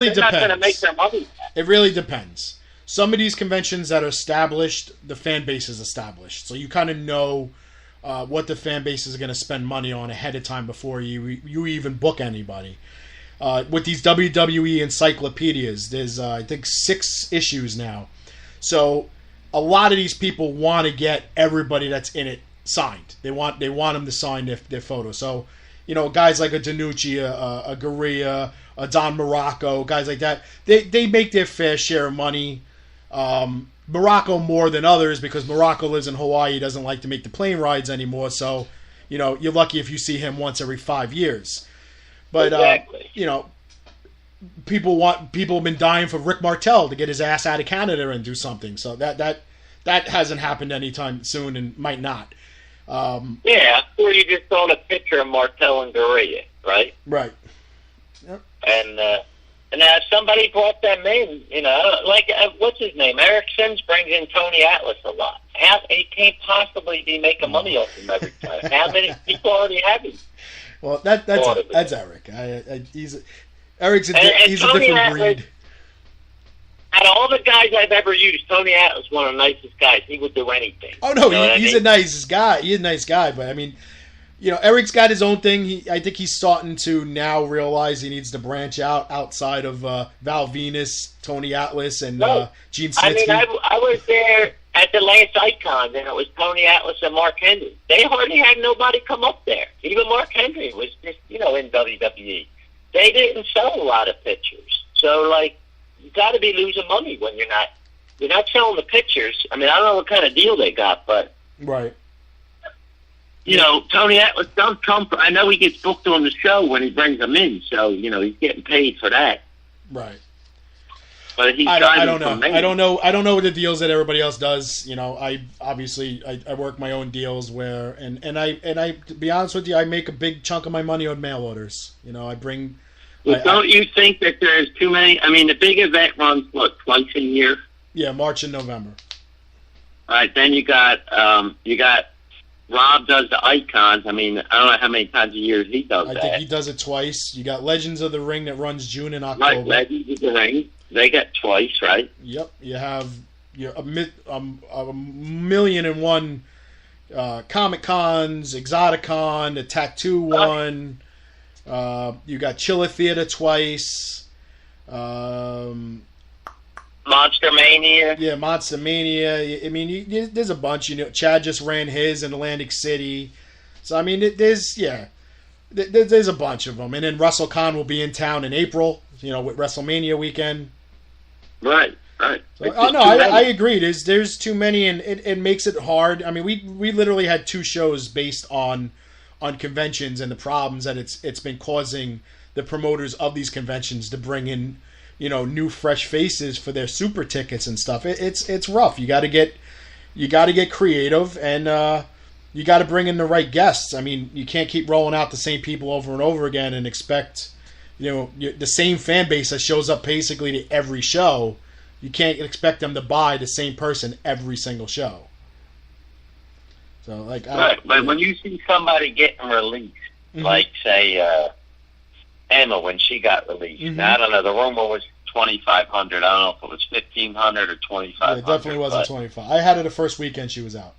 They're not going to make their money back. It really depends. Some of these conventions that are established, the fan base is established, so you kind of know what the fan base is going to spend money on ahead of time before you even book anybody. With these WWE encyclopedias, there's I think 6 issues now, so a lot of these people want to get everybody that's in it signed. They want them to sign their photo. So, guys like a Danucci, a Gurria, a Don Morocco, guys like that, they make their fair share of money. Morocco more than others because Morocco lives in Hawaii. He doesn't like to make the plane rides anymore. So, you're lucky if you see him once every 5 years. But, exactly. People have been dying for Rick Martel to get his ass out of Canada and do something. So that hasn't happened anytime soon and might not. Yeah, or you just saw a picture of Martel and Gurria, right? Right. Yep. And now if somebody brought them in, like what's his name? Eric Sims brings in Tony Atlas a lot. He can't possibly be making money off him every time. How many people already have him? Well, that's Eric. He's a different breed. Out of all the guys I've ever used, Tony Atlas is one of the nicest guys. He would do anything. Oh no, he's a nice guy. He's a nice guy, but I mean, Eric's got his own thing. I think he's starting to now realize he needs to branch outside of Val Venus, Tony Atlas, and Gene Snitsky. I mean, I was there at the last Icon, and it was Tony Atlas and Mark Henry. They hardly had nobody come up there. Even Mark Henry was just, in WWE. They didn't sell a lot of pictures. So, you got to be losing money when you're not selling the pictures. I mean, I don't know what kind of deal they got, but right. Tony Atlas don't come. I know he gets booked on the show when he brings them in, so he's getting paid for that. Right. But I don't know. I don't know what the deals that everybody else does. I work my own deals where, and I to be honest with you, I make a big chunk of my money on mail orders. I bring. Don't you think that there's too many? I mean, the big event runs twice a year. Yeah, March and November. All right, then you got Rob does the Icons. I mean, I don't know how many times a year he does that. I think he does it twice. You got Legends of the Ring that runs June and October. Right, Legends of the Ring. They get twice, right? Yep. You have a million and one Comic Cons, Exoticon, the Tattoo one. You got Chiller Theater twice. Monster Mania. Yeah, Monster Mania. I mean, there's a bunch. Chad just ran his in Atlantic City. So, I mean, there's a bunch of them. And then WrestleCon will be in town in April, with WrestleMania weekend. Right. So, I agree. There's too many, and it makes it hard. I mean, we literally had 2 shows based on conventions and the problems that it's been causing the promoters of these conventions to bring in, new fresh faces for their super tickets and stuff. It's rough. You got to get creative, and you got to bring in the right guests. I mean, you can't keep rolling out the same people over and over again and expect, the same fan base that shows up basically to every show. You can't expect them to buy the same person every single show. So, right, but when you see somebody getting released, like say Emma when she got released, now, I don't know. The rumor was 2,500. I don't know if it was 1,500 or 2,500. It definitely wasn't 25. I had her the first weekend she was out.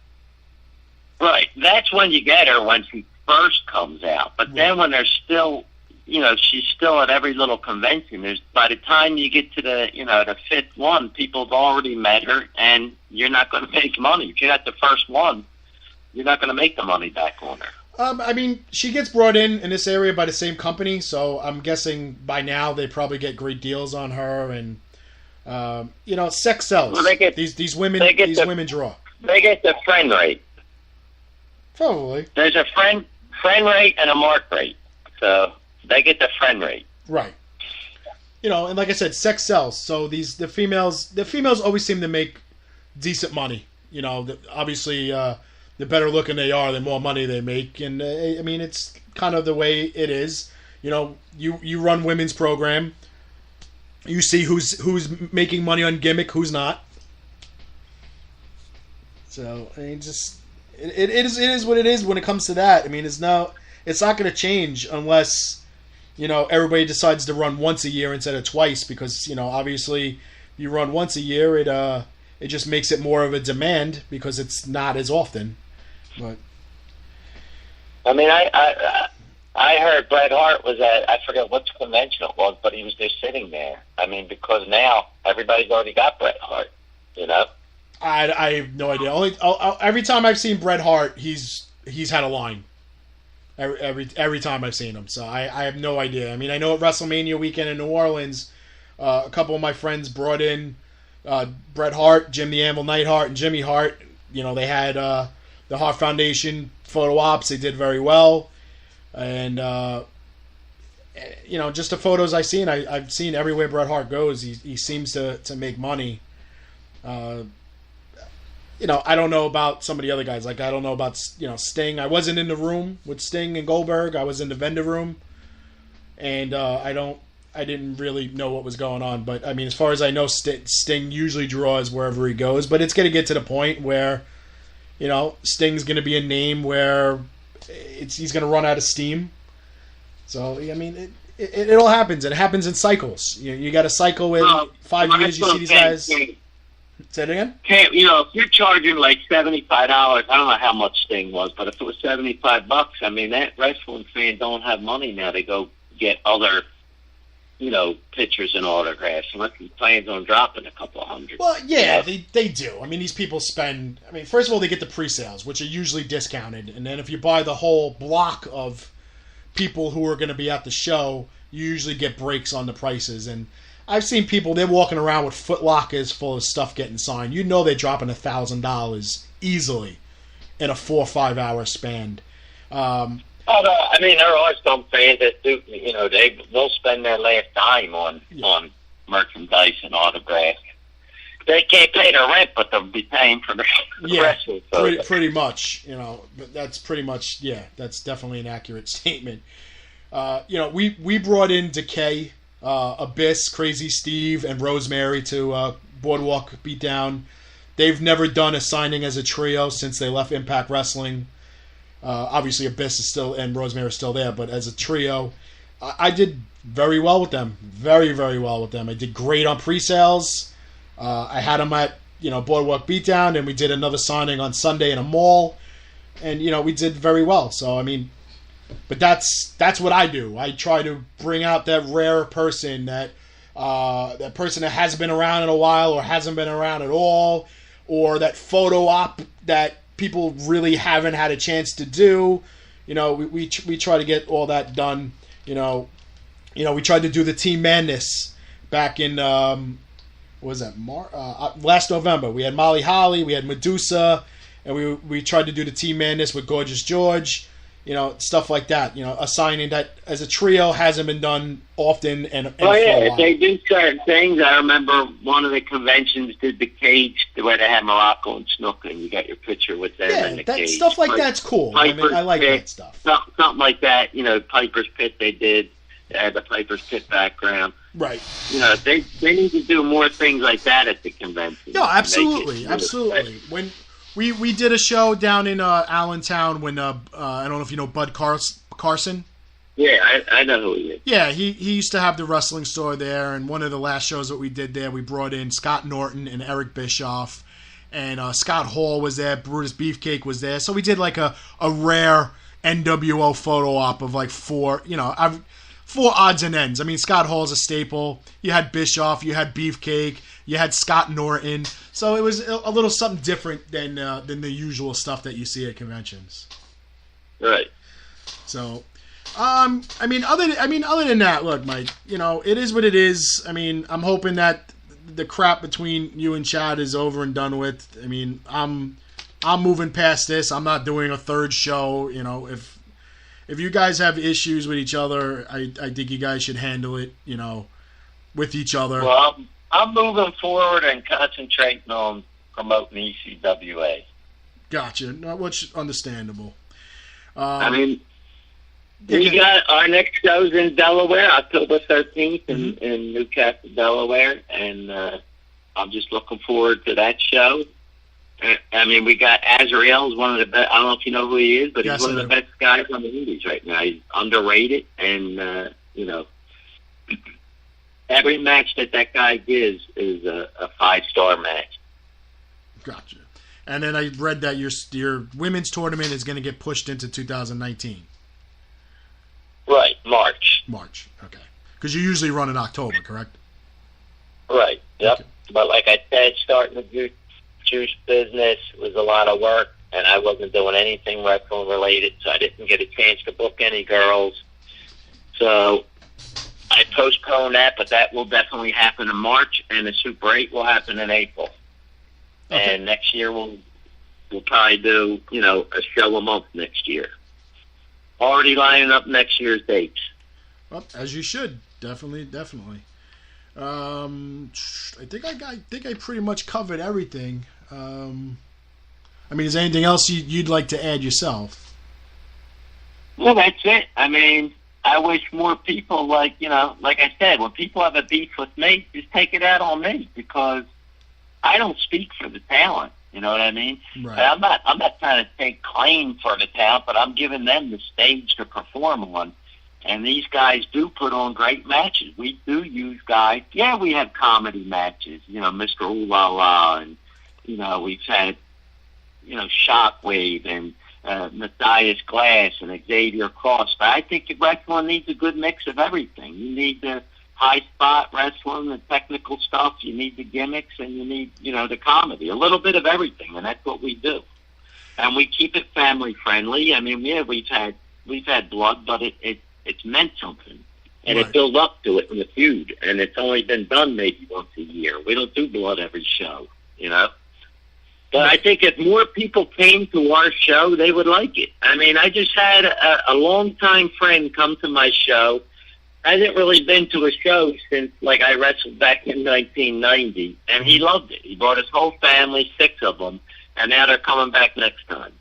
Right, that's when you get her when she first comes out. But then when there's still, she's still at every little convention. By the time you get to the the 5th one, people have already met her, and you're not going to make money if you're not the first one. You're not going to make the money back on her. I mean, she gets brought in this area by the same company, so I'm guessing by now they probably get great deals on her, and sex sells. Well, they get, these women women draw. They get the friend rate. Probably. There's a friend rate and a mark rate, so they get the friend rate. Right. And like I said, sex sells. So the females always seem to make decent money. Obviously. The better looking they are, the more money they make, and I mean it's kind of the way it is. You run women's program, you see who's making money on gimmick, who's not. So I mean, it is what it is when it comes to that. I mean, it's not going to change unless everybody decides to run once a year instead of twice because, obviously you run once a year, it just makes it more of a demand because it's not as often. But I mean, I heard Bret Hart was at, I forget what convention it was, but he was just sitting there. I mean, because now everybody's already got Bret Hart, I have no idea. Every time I've seen Bret Hart, he's had a line. Every time I've seen him, so I have no idea. I mean, I know at WrestleMania weekend in New Orleans, a couple of my friends brought in Bret Hart, Jim the Anvil Neidhart, and Jimmy Hart. They had the Hart Foundation photo ops. They did very well, and just the photos I've seen everywhere Bret Hart goes, he seems to make money. I don't know about some of the other guys. Like, I don't know about, Sting. I wasn't in the room with Sting and Goldberg. I was in the vendor room. And I didn't really know what was going on. But, I mean, as far as I know, Sting usually draws wherever he goes. But it's going to get to the point where, Sting's going to be a name where he's going to run out of steam. So, I mean, it all happens. It happens in cycles. You got a cycle with 5 years, you see these guys... Say it again? If you're charging like $75, I don't know how much Sting was, but if it was $75, I mean, that wrestling fan don't have money now to go get other, pictures and autographs, unless he plans on dropping a couple hundred. Well, yeah, they do. I mean, these people spend, first of all, they get the pre-sales, which are usually discounted, and then if you buy the whole block of people who are going to be at the show, you usually get breaks on the prices, and I've seen people, they're walking around with Foot Lockers full of stuff getting signed. They're dropping $1,000 easily in a 4 or 5 hour span. There are some fans that do, they'll spend their last dime on merchandise and autographs. They can't pay their rent, but they'll be paying for the wrestling. Pretty much, but that's pretty much, that's definitely an accurate statement. We brought in Decay, Abyss, Crazy Steve, and Rosemary to Boardwalk Beatdown. They've never done a signing as a trio since they left Impact Wrestling. Obviously, Abyss is still and Rosemary is still there, but as a trio, I did very well with them. Very, very well with them. I did great on pre-sales. I had them at Boardwalk Beatdown, and we did another signing on Sunday in a mall, and we did very well. So but that's what I do. I try to bring out that rare person, that person that hasn't been around in a while or hasn't been around at all, or that photo op that people really haven't had a chance to do. We try to get all that done. We tried to do the Team Madness back in what was that? Last November. We had Molly Holly, we had Medusa, and we tried to do the Team Madness with Gorgeous George. Stuff like that. A signing that as a trio hasn't been done often. If they do certain things, I remember one of the conventions did the cage where they had Morocco and Snuka, and you got your picture with them in the cage. Stuff like that's cool. I like that stuff. Something like that. Piper's Pit they did. They had the Piper's Pit background. Right. They need to do more things like that at the convention. No, absolutely. When we did a show down in Allentown when I don't know if you know Bud Carson. Yeah, I know who he is. Yeah, he used to have the wrestling store there, and one of the last shows that we did there, we brought in Scott Norton and Eric Bischoff, and Scott Hall was there, Brutus Beefcake was there, so we did like a rare NWO photo op of like four odds and ends. Scott Hall's a staple. You had Bischoff, you had Beefcake, you had Scott Norton, so it was a little something different than the usual stuff that you see at conventions. Right. So, other than that, look, Mike, it is what it is. I'm hoping that the crap between you and Chad is over and done with. I'm moving past this. I'm not doing a third show. If you guys have issues with each other, I think you guys should handle it, with each other. Well, I'm moving forward and concentrating on promoting ECWA. Gotcha. Which is understandable. We got our next show's in Delaware, October 13th in Newcastle, Delaware, and I'm just looking forward to that show. We got Azrael's one of the best. I don't know if you know who he is, but he's one of the best guys on the indies right now. He's underrated, and Every match that guy gives is a 5-star match. Gotcha. And then I read that your women's tournament is going to get pushed into 2019. Right, March. March, okay. Because you usually run in October, correct? Right, yep. Okay. But like I said, starting the juice business was a lot of work, and I wasn't doing anything wrestling related, so I didn't get a chance to book any girls. So I postponed that, but that will definitely happen in March, and the Super 8 will happen in April. Okay. And next year we'll probably do, a show a month next year. Already lining up next year's dates. Well, as you should. Definitely. I think I pretty much covered everything. Is there anything else you'd like to add yourself? Well, that's it. I wish more people, like I said, when people have a beef with me, just take it out on me, because I don't speak for the talent. You know what I mean? Right. I'm not trying to take claim for the talent, but I'm giving them the stage to perform on. And these guys do put on great matches. We do use guys. Yeah, we have comedy matches. Mr. Ooh La La, and we've had Shockwave and Matthias Glass and Xavier Cross. But I think wrestling needs a good mix of everything. You need the high spot wrestling, the technical stuff. You need the gimmicks, and you need, the comedy. A little bit of everything, and that's what we do. And we keep it family friendly. We've had blood, but it's meant something, and right. It built up to it in the feud. And it's only been done maybe once a year. We don't do blood every show, But I think if more people came to our show, they would like it. I just had a longtime friend come to my show. I hadn't really been to a show since, I wrestled back in 1990, and he loved it. He brought his whole family, 6 of them, and now they're coming back next time.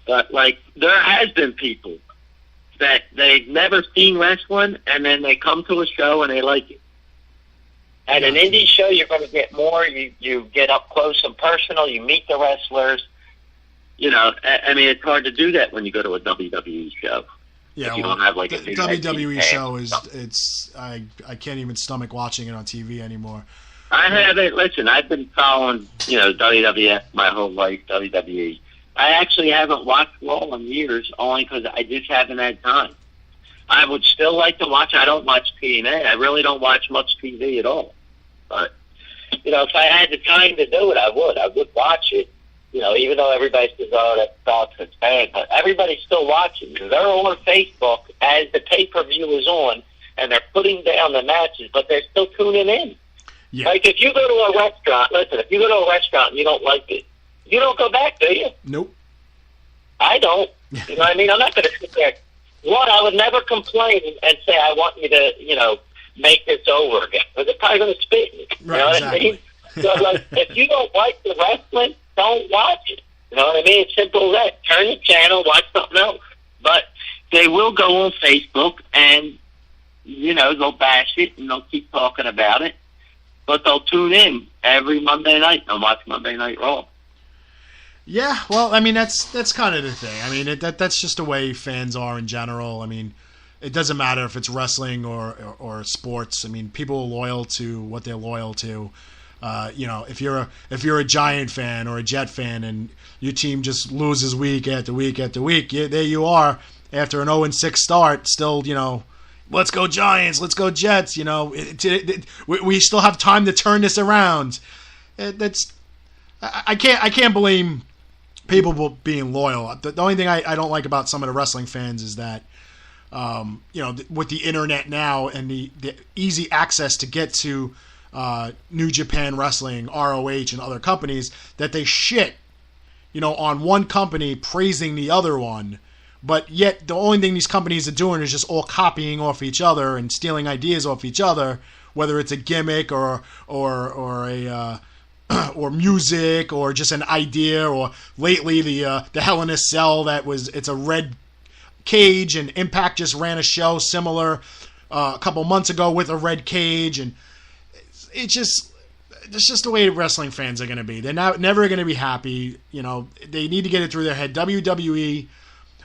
But, there has been people that they've never seen wrestling, and then they come to a show and they like it. At an indie show, you're going to get more. You get up close and personal. You meet the wrestlers. It's hard to do that when you go to a WWE show. Yeah, you don't have a WWE show I can't even stomach watching it on TV anymore. I haven't. Listen, I've been following WWF my whole life. WWE. I actually haven't watched Raw in years, only because I just haven't had time. I would still like to watch. I don't watch TNA. I really don't watch much TV at all. But if I had the time to do it, I would. I would watch it. Even though everybody says, "Oh, that sucks, it's bad," but everybody's still watching. They're on Facebook as the pay-per-view is on, and they're putting down the matches, but they're still tuning in. Yeah. If you go to a restaurant, if you go to a restaurant and you don't like it, you don't go back, do you? Nope. I don't. You know what I mean? I'm not going to sit there. I would never complain and say, I want you to, make this over again. Because they're probably going to spit me. You know what I mean? So, if you don't like the wrestling, don't watch it. You know what I mean? It's simple as that. Turn the channel, watch something else. But they will go on Facebook and, they'll bash it and they'll keep talking about it. But they'll tune in every Monday night and watch Monday Night Raw. Yeah, well, that's kind of the thing. That's just the way fans are in general. It doesn't matter if it's wrestling or sports. People are loyal to what they're loyal to. If you're a Giant fan or a Jet fan and your team just loses week after week after week, there you are after an 0-6 start, still, let's go Giants, let's go Jets. We still have time to turn this around. I can't blame people being loyal. The only thing I don't like about some of the wrestling fans is that, with the internet now and the easy access to get to New Japan Wrestling, ROH, and other companies, that they shit, on one company praising the other one, but yet the only thing these companies are doing is just all copying off each other and stealing ideas off each other, whether it's a gimmick or a or music or just an idea, or lately the Hell in a Cell it's a red cage, and Impact just ran a show similar a couple months ago with a red cage, and it's just the way wrestling fans are going to be. They're never going to be happy. They need to get it through their head. WWE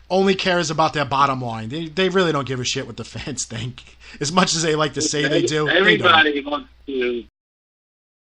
only cares about their bottom line. They really don't give a shit what the fans think. As much as they like to say they do. Everybody wants to